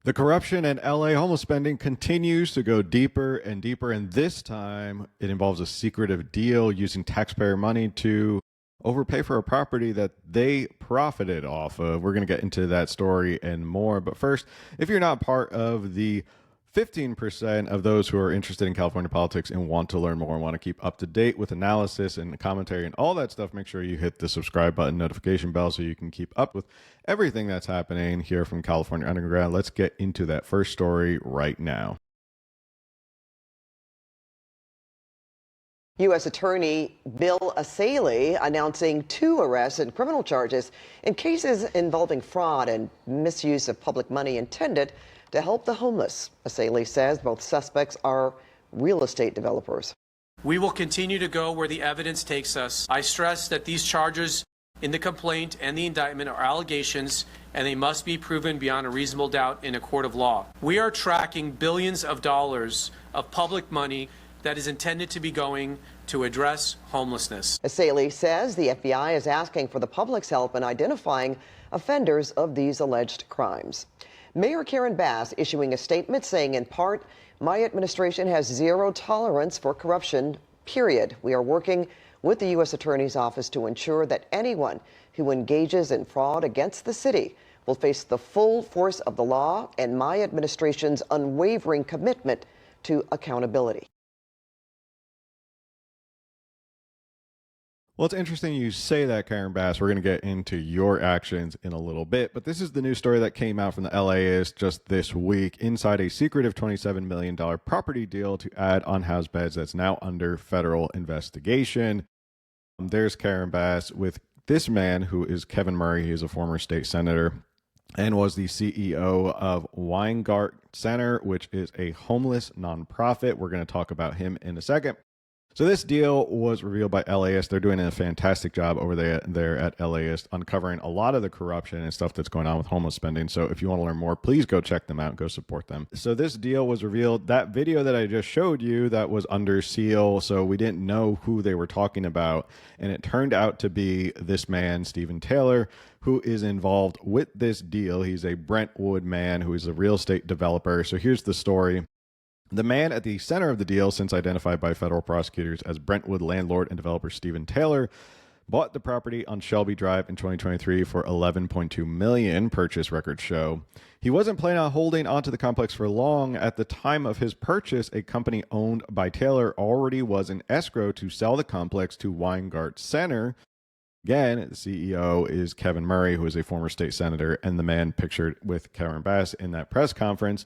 The corruption in LA homeless spending continues to go deeper and deeper, and this time it involves a secretive deal using taxpayer money to overpay for a property that they profited off of. We're going to get into that story and more. But first, if you're not part of the 15% of those who are interested in California politics and want to learn more and want to keep up to date with analysis and commentary and all that stuff, make sure you hit the subscribe button, notification bell, so you can keep up with everything that's happening here from California Underground. Let's get into that first story right now. U.S. Attorney Bill Asaley announcing 2 arrests and criminal charges in cases involving fraud and misuse of public money intended to help the homeless. Asaley says both suspects are real estate developers. We will continue to go where the evidence takes us. I stress that these charges in the complaint and the indictment are allegations, and they must be proven beyond a reasonable doubt in a court of law. We are tracking billions of dollars of public money that is intended to be going to address homelessness. Asaley says the FBI is asking for the public's help in identifying offenders of these alleged crimes. Mayor Karen Bass issuing a statement saying, in part, my administration has zero tolerance for corruption, period. We are working with the U.S. Attorney's Office to ensure that anyone who engages in fraud against the city will face the full force of the law and my administration's unwavering commitment to accountability. Well, it's interesting you say that, Karen Bass. We're going to get into your actions in a little bit, but this is the news story that came out from the LAist just this week inside a secretive $27 million property deal to add unhoused beds that's now under federal investigation. There's Karen Bass with this man who is Kevin Murray. He is a former state senator and was the CEO of Weingart Center, which is a homeless nonprofit. We're going to talk about him in a second. So this deal was revealed by LAist. They're doing a fantastic job over there at LAist, uncovering a lot of the corruption and stuff that's going on with homeless spending. So if you want to learn more, please go check them out, go support them. So this deal was revealed. That video that I just showed you, that was under seal, so we didn't know who they were talking about. And it turned out to be this man, Stephen Taylor, who is involved with this deal. He's a Brentwood man who is a real estate developer. So here's the story. The man at the center of the deal, since identified by federal prosecutors as Brentwood landlord and developer Stephen Taylor, bought the property on Shelby Drive in 2023 for $11.2 million, purchase records show. He wasn't planning on holding onto the complex for long. At the time of his purchase, a company owned by Taylor already was in escrow to sell the complex to Weingart Center. Again, the CEO is Kevin Murray, who is a former state senator, and the man pictured with Karen Bass in that press conference.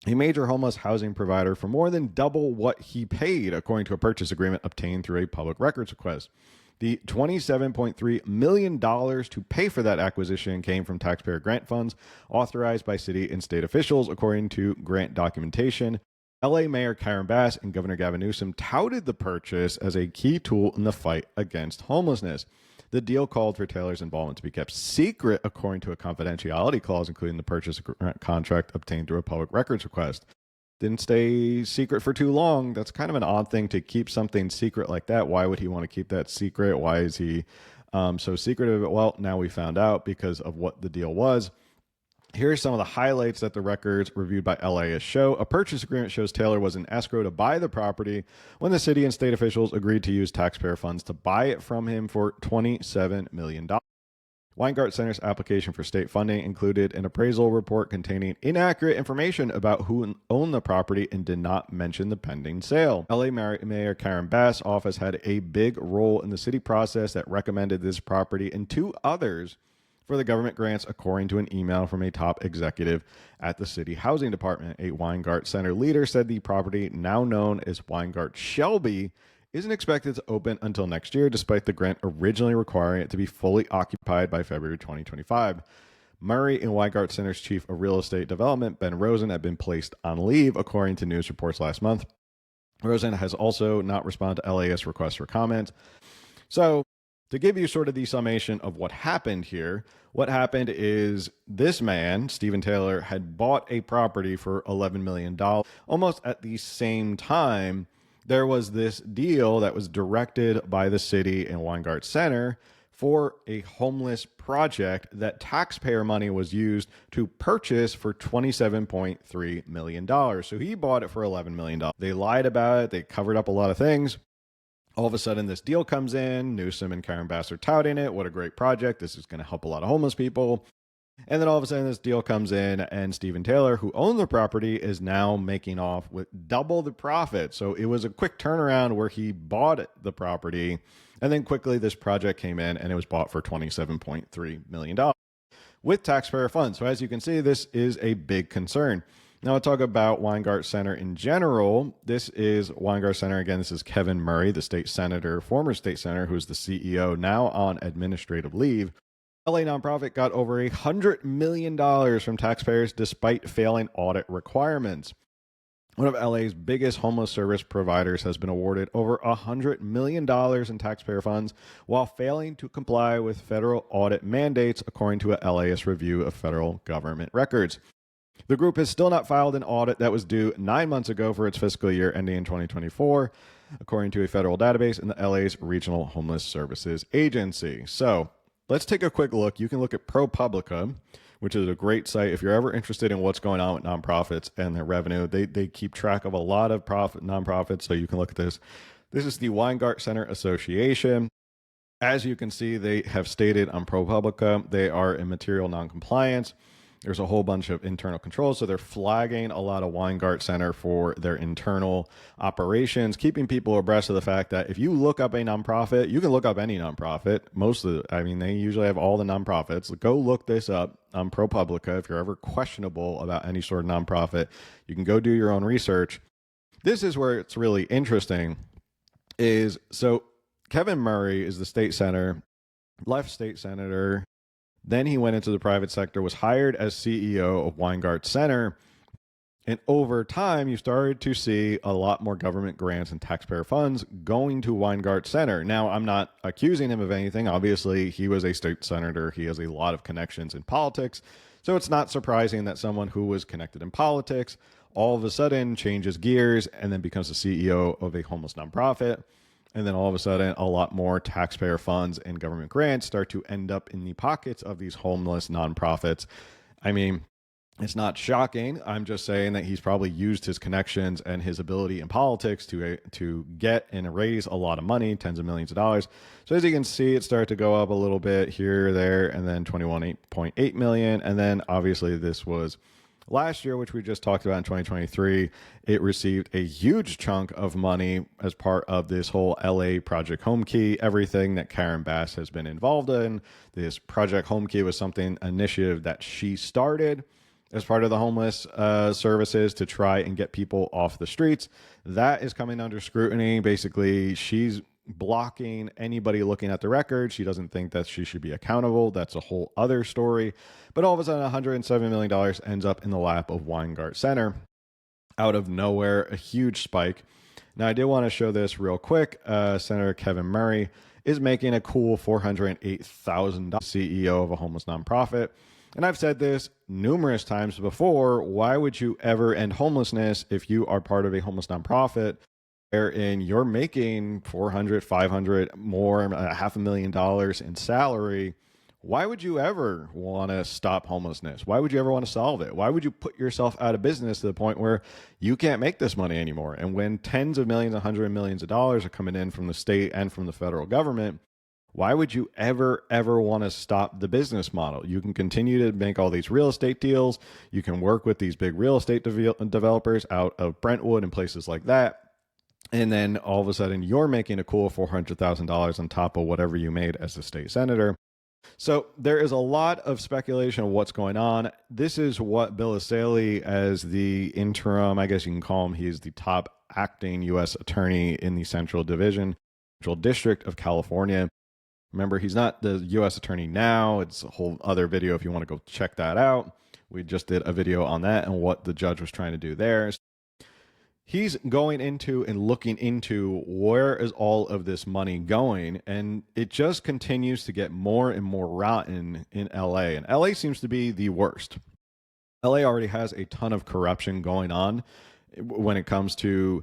A major homeless housing provider for more than double what he paid, according to a purchase agreement obtained through a public records request. The $27.3 million to pay for that acquisition came from taxpayer grant funds authorized by city and state officials, according to grant documentation. LA Mayor Karen Bass and Governor Gavin Newsom touted the purchase as a key tool in the fight against homelessness. The deal called for Taylor's involvement to be kept secret, according to a confidentiality clause, including the purchase contract obtained through a public records request. Didn't stay secret for too long. That's kind of an odd thing to keep something secret like that. Why would he want to keep that secret? Why is he so secretive? Well, now we found out because of what the deal was. Here are some of the highlights that the records reviewed by LAist show. A purchase agreement shows Taylor was in escrow to buy the property when the city and state officials agreed to use taxpayer funds to buy it from him for $27 million. Weingart Center's application for state funding included an appraisal report containing inaccurate information about who owned the property and did not mention the pending sale. LA Mayor Karen Bass' office had a big role in the city process that recommended this property and 2 others for the government grants, according to an email from a top executive at the city housing department. A Weingart Center leader said the property, now known as Weingart Shelby, isn't expected to open until next year, despite the grant originally requiring it to be fully occupied by February 2025. Murray and Weingart Center's chief of real estate development, Ben Rosen, had been placed on leave, according to news reports last month. Rosen has also not responded to LAist requests for comment. So, to give you sort of the summation of what happened here, what happened is this man, Stephen Taylor, had bought a property for $11 million. Almost at the same time, there was this deal that was directed by the city and Weingart Center for a homeless project that taxpayer money was used to purchase for $27.3 million. So he bought it for $11 million. They lied about it. They covered up a lot of things. All of a sudden, this deal comes in. Newsom and Karen Bass are touting it. What a great project. This is going to help a lot of homeless people. And then all of a sudden, this deal comes in, and Stephen Taylor, who owned the property, is now making off with double the profit. So it was a quick turnaround where he bought the property, and then quickly this project came in, and it was bought for $27.3 million with taxpayer funds. So as you can see, this is a big concern. Now I'll talk about Weingart Center in general. This is Weingart Center. Again, this is Kevin Murray, the state senator, former state senator, who's the CEO, now on administrative leave. LA nonprofit got over $100 million from taxpayers despite failing audit requirements. One of LA's biggest homeless service providers has been awarded over $100 million in taxpayer funds while failing to comply with federal audit mandates, according to a LAist review of federal government records. The group has still not filed an audit that was due 9 months ago for its fiscal year ending in 2024, according to a federal database in the LA's Regional Homeless Services Agency. So let's take a quick look. You can look at ProPublica, which is a great site. If you're ever interested in what's going on with nonprofits and their revenue, they keep track of a lot of nonprofits, so you can look at this. This is the Weingart Center Association. As you can see, they have stated on ProPublica they are in material noncompliance. There's a whole bunch of internal controls, so they're flagging a lot of Weingart Center for their internal operations, keeping people abreast of the fact that if you look up a nonprofit, you can look up any nonprofit. They usually have all the nonprofits. Go look this up on ProPublica. If you're ever questionable about any sort of nonprofit, you can go do your own research. This is where it's really interesting so Kevin Murray is the state senator, left state senator. Then he went into the private sector, was hired as CEO of Weingart Center. And over time, you started to see a lot more government grants and taxpayer funds going to Weingart Center. Now, I'm not accusing him of anything. Obviously, he was a state senator. He has a lot of connections in politics. So it's not surprising that someone who was connected in politics all of a sudden changes gears and then becomes the CEO of a homeless nonprofit. And then all of a sudden, a lot more taxpayer funds and government grants start to end up in the pockets of these homeless nonprofits. I mean, it's not shocking. I'm just saying that he's probably used his connections and his ability in politics to get and raise a lot of money, tens of millions of dollars. So as you can see, it started to go up a little bit here, there, and then 21.8 million. And then obviously this was last year, which we just talked about in 2023, it received a huge chunk of money as part of this whole LA Project Home Key, everything that Karen Bass has been involved in. This Project Home Key was initiative that she started as part of the homeless services to try and get people off the streets. That is coming under scrutiny. Basically, she's blocking anybody looking at the record. She doesn't think that she should be accountable. That's a whole other story. But all of a sudden, $107 million ends up in the lap of Weingart Center. Out of nowhere, a huge spike. Now, I did want to show this real quick. Senator Kevin Murray is making a cool $408,000 CEO of a homeless nonprofit. And I've said this numerous times before. Why would you ever end homelessness if you are part of a homeless nonprofit wherein you're making $400,000, $500,000 more, $500,000 in salary? Why would you ever want to stop homelessness? Why would you ever want to solve it? Why would you put yourself out of business to the point where you can't make this money anymore? And when tens of millions, hundreds of millions of dollars are coming in from the state and from the federal government, why would you ever want to stop the business model? You can continue to make all these real estate deals. You can work with these big real estate developers out of Brentwood and places like that. And then all of a sudden, you're making a cool $400,000 on top of whatever you made as a state senator. So there is a lot of speculation of what's going on. This is what Bill Asaley, as the interim, I guess you can call him, he's the top acting U.S. attorney in the Central District of California. Remember, he's not the U.S. attorney now. It's a whole other video if you want to go check that out. We just did a video on that and what the judge was trying to do there. He's going into and looking into where is all of this money going, and it just continues to get more and more rotten in LA. And LA seems to be the worst. LA already has a ton of corruption going on when it comes to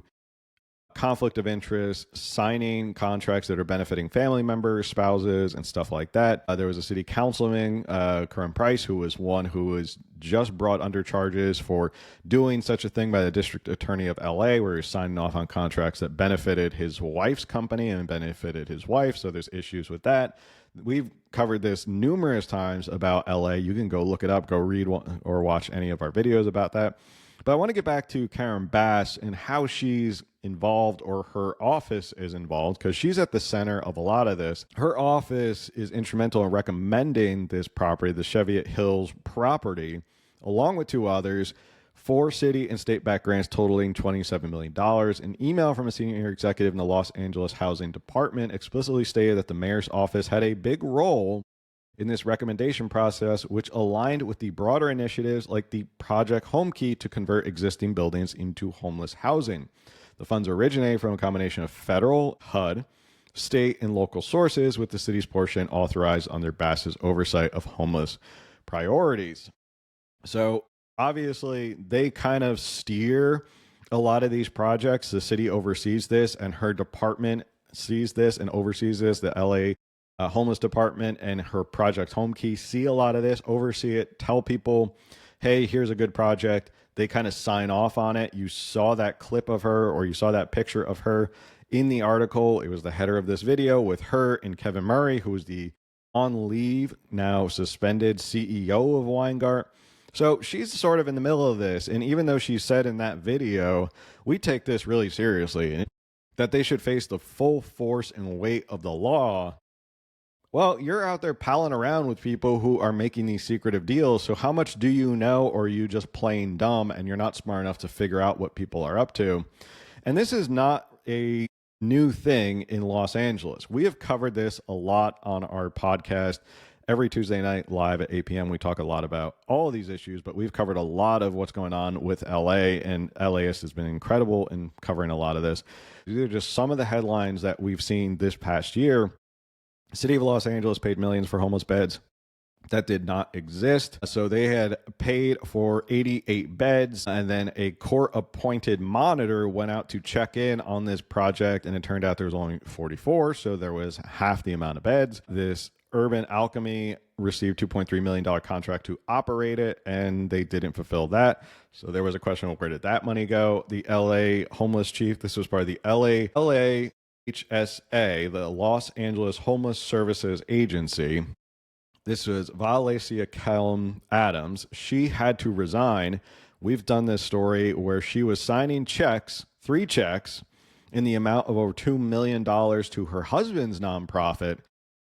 conflict of interest, signing contracts that are benefiting family members, spouses, and stuff like that. There was a city councilman, Curran Price, who was one who was just brought under charges for doing such a thing by the district attorney of LA, where he was signing off on contracts that benefited his wife's company and benefited his wife. So there's issues with that. We've covered this numerous times about LA. You can go look it up, go read or watch any of our videos about that. But I want to get back to Karen Bass and how she's involved, or her office is involved, because she's at the center of a lot of this. Her office is instrumental in recommending this property, the Cheviot Hills property, along with two others, for city and state-backed grants totaling $27 million. An email from a senior executive in the Los Angeles Housing Department explicitly stated that the mayor's office had a big role in this recommendation process, which aligned with the broader initiatives like the Project Home Key to convert existing buildings into homeless housing. The funds originate from a combination of federal, HUD, state, and local sources, with the city's portion authorized under Bass's oversight of homeless priorities. So obviously, they kind of steer a lot of these projects. The city oversees this, and her department sees this and oversees this. The LA homeless department and her Project Home Key see a lot of this, oversee it, tell people, hey, here's a good project. They kind of sign off on it. You saw that clip of her, or you saw that picture of her in the article. It was the header of this video with her and Kevin Murray, who is the on leave, now suspended CEO of Weingart. So she's sort of in the middle of this. And even though she said in that video, we take this really seriously, that they should face the full force and weight of the law, well, you're out there palling around with people who are making these secretive deals. So how much do you know, or are you just plain dumb and you're not smart enough to figure out what people are up to? And this is not a new thing in Los Angeles. We have covered this a lot on our podcast. Every Tuesday night live at 8 p.m. we talk a lot about all of these issues, but we've covered a lot of what's going on with LA, and LAist has been incredible in covering a lot of this. These are just some of the headlines that we've seen this past year. The city of Los Angeles paid millions for homeless beds. That did not exist. So they had paid for 88 beds, and then a court-appointed monitor went out to check in on this project, and it turned out there was only 44, so there was half the amount of beds. This Urban Alchemy received $2.3 million contract to operate it, and they didn't fulfill that. So there was a question of where did that money go? The LA homeless chief, this was part of the LAHSA, the Los Angeles Homeless Services Agency. This was Valencia Kelm Adams. She had to resign. We've done this story where she was signing checks, 3 checks, in the amount of over $2 million to her husband's nonprofit.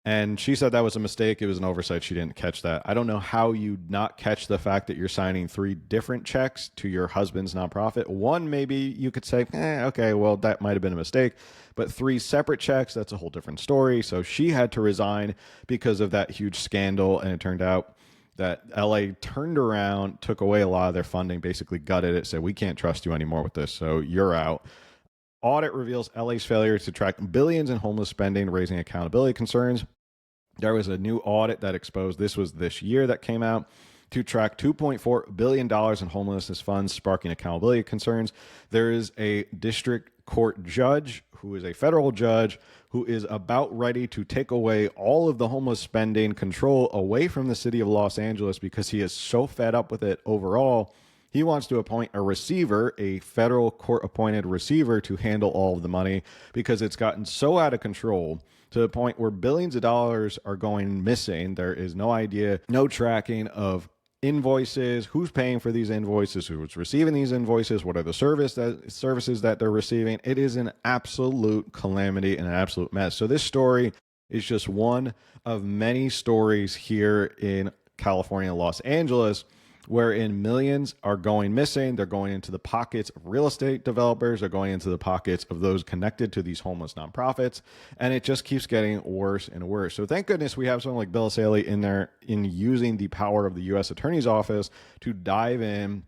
And she said that was a mistake. It was an oversight. She didn't catch that. I don't know how you not catch the fact that you're signing 3 different checks to your husband's nonprofit. One, maybe you could say, okay, well, that might have been a mistake. But 3 separate checks, that's a whole different story. So she had to resign because of that huge scandal. And it turned out that LA turned around, took away a lot of their funding, basically gutted it, said, we can't trust you anymore with this, so you're out. Audit reveals LA's failure to track billions in homeless spending, raising accountability concerns. There was a new audit that exposed, this was this year that came out, to track $2.4 billion in homelessness funds, sparking accountability concerns. There is a district court judge who is a federal judge who is about ready to take away all of the homeless spending control away from the city of Los Angeles because he is so fed up with it overall. He wants to appoint a receiver, a federal court-appointed receiver, to handle all of the money because it's gotten so out of control to the point where billions of dollars are going missing. There is no idea, no tracking of invoices, who's paying for these invoices, who's receiving these invoices, what are the services that they're receiving. It is an absolute calamity and an absolute mess. So this story is just one of many stories here in California, Los Angeles, wherein millions are going missing. They're going into the pockets of real estate developers. They're going into the pockets of those connected to these homeless nonprofits. And it just keeps getting worse and worse. So thank goodness we have someone like Bill Saley in there in using the power of the U.S. Attorney's Office to dive in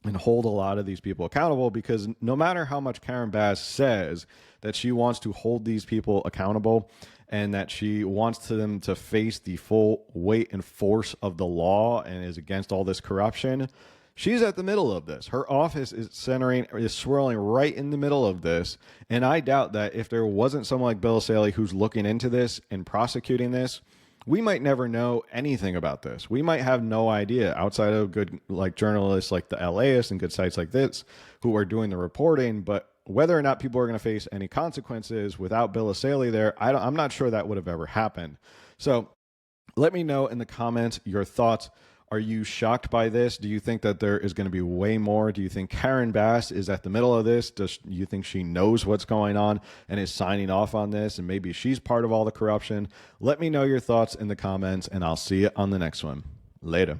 and hold a lot of these people accountable, because no matter how much Karen Bass says that she wants to hold these people accountable and that she wants them to face the full weight and force of the law and is against all this corruption, She's at the middle of this. Her office is swirling right in the middle of this. And I doubt that if there wasn't someone like Bill Saley who's looking into this and prosecuting this, we might never know anything about this. We might have no idea outside of good like journalists like the LAist and good sites like this who are doing the reporting. But whether or not people are going to face any consequences without Bill Saley there, I'm not sure that would have ever happened. So let me know in the comments your thoughts. Are you shocked by this? Do you think that there is going to be way more? Do you think Karen Bass is at the middle of this? Do you think she knows what's going on and is signing off on this? And maybe she's part of all the corruption? Let me know your thoughts in the comments, and I'll see you on the next one. Later.